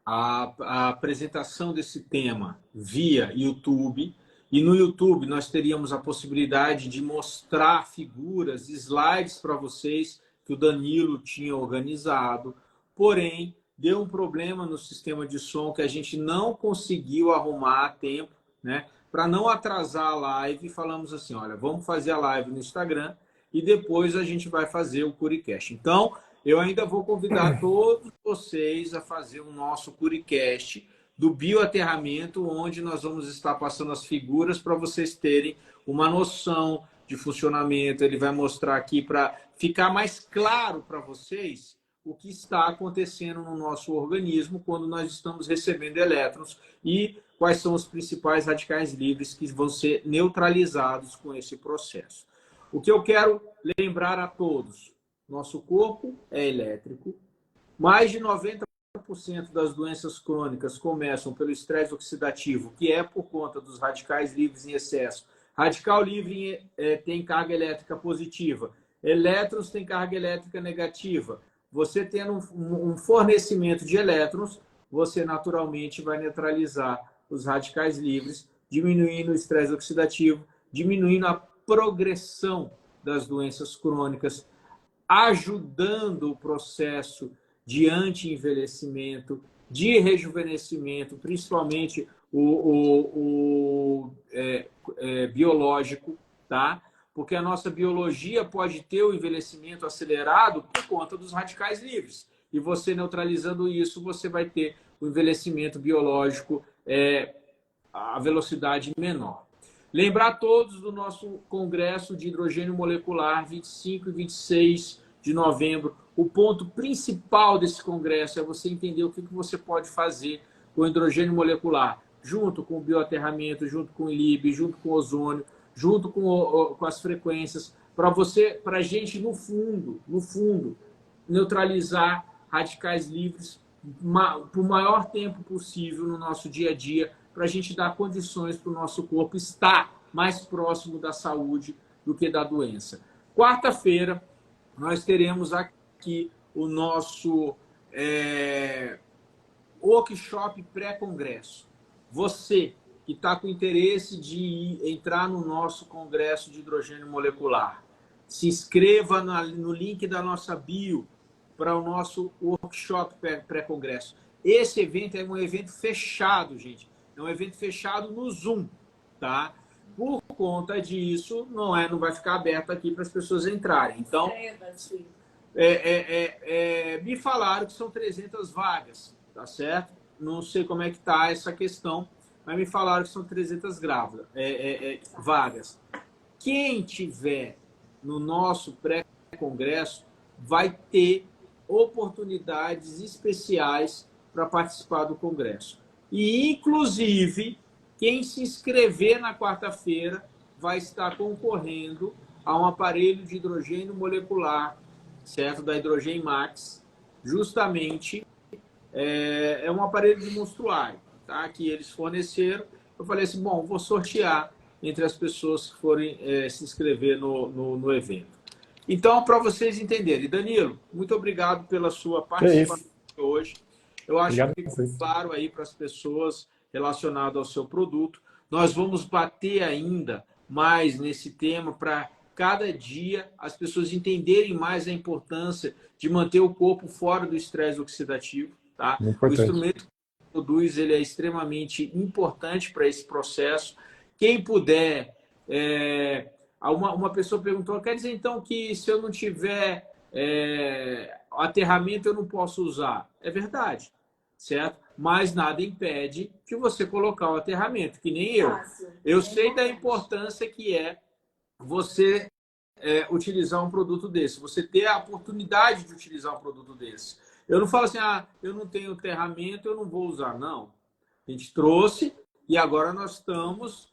a apresentação desse tema via YouTube. E no YouTube nós teríamos a possibilidade de mostrar figuras, slides para vocês que o Danilo tinha organizado. Porém, deu um problema no sistema de som que a gente não conseguiu arrumar a tempo, né? Para não atrasar a live, falamos assim, olha, vamos fazer a live no Instagram e depois a gente vai fazer o Curicast. Então, eu ainda vou convidar todos vocês a fazer o nosso Curicast do bioaterramento, onde nós vamos estar passando as figuras para vocês terem uma noção de funcionamento. Ele vai mostrar aqui para ficar mais claro para vocês o que está acontecendo no nosso organismo quando nós estamos recebendo elétrons e quais são os principais radicais livres que vão ser neutralizados com esse processo. O que eu quero lembrar a todos, nosso corpo é elétrico, mais de 90% das doenças crônicas começam pelo estresse oxidativo, que é por conta dos radicais livres em excesso. Radical livre tem carga elétrica positiva, elétrons têm carga elétrica negativa. Você tendo um fornecimento de elétrons, você naturalmente vai neutralizar os radicais livres, diminuindo o estresse oxidativo, diminuindo a progressão das doenças crônicas, ajudando o processo de anti-envelhecimento, de rejuvenescimento, principalmente o biológico, tá? Porque a nossa biologia pode ter o envelhecimento acelerado por conta dos radicais livres. E você neutralizando isso, você vai ter o envelhecimento biológico a velocidade menor. Lembrar todos do nosso congresso de hidrogênio molecular, 25 e 26 de novembro. O ponto principal desse congresso é você entender o que você pode fazer com o hidrogênio molecular, junto com o bioaterramento, junto com o ILIB, junto com o ozônio, junto com as frequências, para a gente, no fundo, neutralizar radicais livres por maior tempo possível no nosso dia a dia, para a gente dar condições para o nosso corpo estar mais próximo da saúde do que da doença. Quarta-feira, nós teremos aqui o nosso workshop pré-congresso. Você que está com interesse de entrar no nosso congresso de hidrogênio molecular, se inscreva no link da nossa bio para o nosso workshop pré-congresso. Esse evento é um evento fechado, gente. É um evento fechado no Zoom, tá? Por conta disso, não vai ficar aberto aqui para as pessoas entrarem. Então, me falaram que são 300 vagas, tá certo? Não sei como é que tá essa questão, mas me falaram que são 300 vagas. Quem tiver no nosso pré-congresso vai ter oportunidades especiais para participar do congresso. E, inclusive, quem se inscrever na quarta-feira vai estar concorrendo a um aparelho de hidrogênio molecular, certo? Da Hydrogen Max. Justamente, é um aparelho de monstruário, tá? Que eles forneceram. Eu falei assim, bom, vou sortear entre as pessoas que forem se inscrever no evento. Então, para vocês entenderem. Danilo, muito obrigado pela sua participação hoje. Eu acho que ficou claro aí para as pessoas relacionado ao seu produto. Nós vamos bater ainda mais nesse tema para cada dia as pessoas entenderem mais a importância de manter o corpo fora do estresse oxidativo. Tá? O instrumento que produz ele é extremamente importante para esse processo. Quem puder... Uma pessoa perguntou, quer dizer então que se eu não tiver aterramento eu não posso usar? É verdade, certo? Mas nada impede de você colocar o aterramento, que nem eu. Eu sei da importância que é você utilizar um produto desse, você ter a oportunidade de utilizar um produto desse. Eu não falo assim, eu não tenho aterramento, eu não vou usar. Não. A gente trouxe e agora nós estamos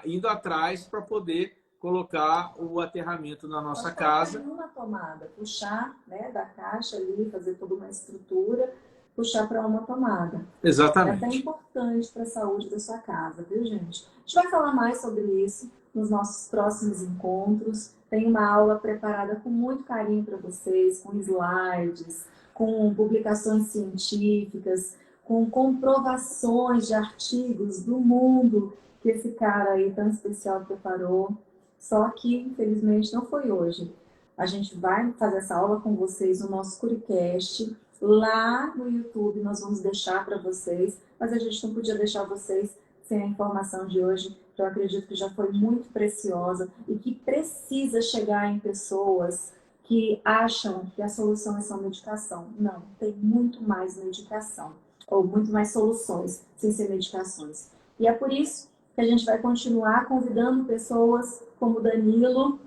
indo atrás para poder colocar o aterramento na nossa casa. Uma tomada, puxar, né, da caixa ali, fazer toda uma estrutura, puxar para uma tomada. Exatamente. É até importante para a saúde da sua casa, viu, gente? A gente vai falar mais sobre isso nos nossos próximos encontros. Tem uma aula preparada com muito carinho para vocês, com slides, com publicações científicas, com comprovações de artigos do mundo que esse cara aí tão especial preparou. Só que, infelizmente, não foi hoje. A gente vai fazer essa aula com vocês no nosso Curicast. Lá no YouTube nós vamos deixar para vocês, mas a gente não podia deixar vocês sem a informação de hoje, que eu acredito que já foi muito preciosa e que precisa chegar em pessoas que acham que a solução é só medicação. Não, tem muito mais medicação, ou muito mais soluções sem ser medicações. E é por isso que a gente vai continuar convidando pessoas como Danilo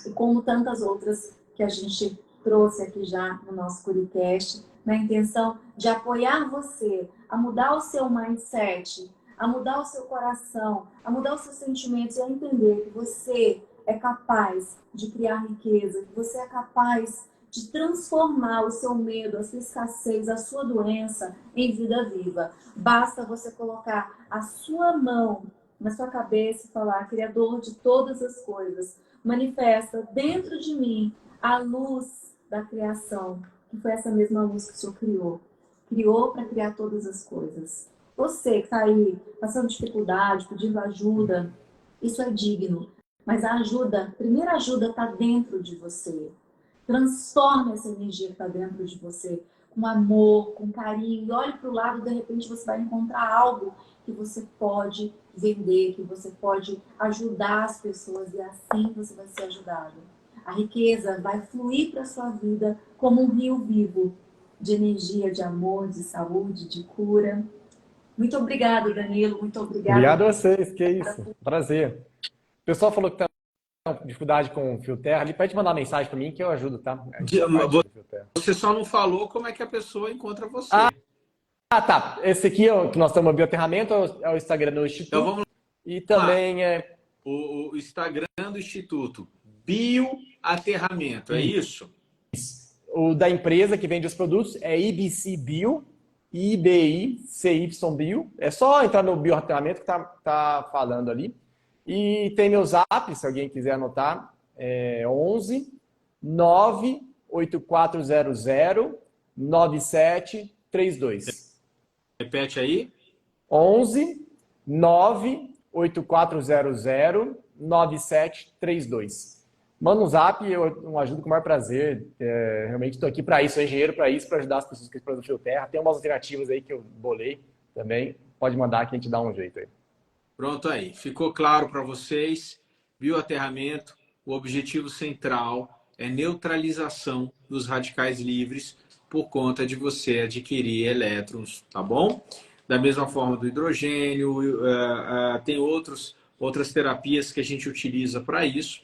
e como tantas outras que a gente trouxe aqui já no nosso Curicast, na intenção de apoiar você a mudar o seu mindset, a mudar o seu coração, a mudar os seus sentimentos e a entender que você é capaz de criar riqueza, que você é capaz de transformar o seu medo, a sua escassez, a sua doença em vida viva. Basta você colocar a sua mão na sua cabeça e falar, Criador de todas as coisas, manifesta dentro de mim a luz da criação, que foi essa mesma luz que o Senhor criou. Criou para criar todas as coisas. Você que está aí passando dificuldade, pedindo ajuda, isso é digno. Mas a primeira ajuda está dentro de você. Transforme essa energia que está dentro de você com amor, com carinho. E olhe para o lado, de repente você vai encontrar algo que você pode vender, que você pode ajudar as pessoas e assim você vai ser ajudado. A riqueza vai fluir para a sua vida como um rio vivo de energia, de amor, de saúde, de cura. Muito obrigado, Danilo. Muito obrigada. Obrigado a vocês, que é isso. Prazer. O pessoal falou que tá com dificuldade com o fio terra ali. Pode mandar uma mensagem para mim que eu ajudo, tá? Você só não falou como é que a pessoa encontra você. Tá. Esse aqui que nós estamos no Bioaterramento é o Instagram do Instituto. Então vamos lá. E também o Instagram do Instituto. Bioaterramento, é isso? O da empresa que vende os produtos é IBC Bio, IBICY Bio. É só entrar no Bioaterramento que tá falando ali. E tem meu zap, se alguém quiser anotar, é 11 98400 9732. Repete aí. 11 98400 9732. Manda um zap e eu ajudo com o maior prazer. Realmente estou aqui para isso, sou engenheiro para isso, para ajudar as pessoas que exploram o fio terra. Tem umas alternativas aí que eu bolei também. Pode mandar que a gente dá um jeito aí. Pronto aí. Ficou claro para vocês. Bioaterramento, o objetivo central é neutralização dos radicais livres por conta de você adquirir elétrons, tá bom? Da mesma forma do hidrogênio, tem outras terapias que a gente utiliza para isso,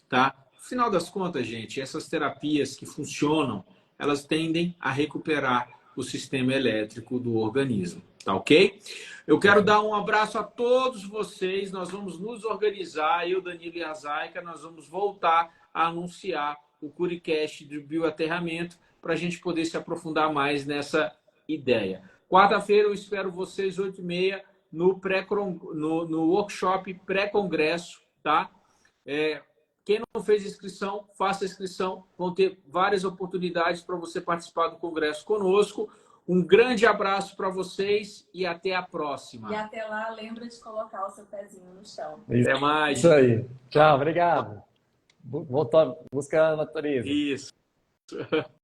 tá? No final das contas, gente, essas terapias que funcionam, elas tendem a recuperar o sistema elétrico do organismo, tá ok? Eu quero dar um abraço a todos vocês, nós vamos nos organizar, eu, Danilo e a Zayka, nós vamos voltar a anunciar o Curicast do bioaterramento para a gente poder se aprofundar mais nessa ideia. Quarta-feira eu espero vocês, 8h30, no workshop pré-congresso, tá? Quem não fez inscrição, faça inscrição. Vão ter várias oportunidades para você participar do congresso conosco. Um grande abraço para vocês e até a próxima. E até lá, lembra de colocar o seu pezinho no chão. Até mais. Isso aí. Tchau, obrigado. Voltou a buscar a natureza. Isso.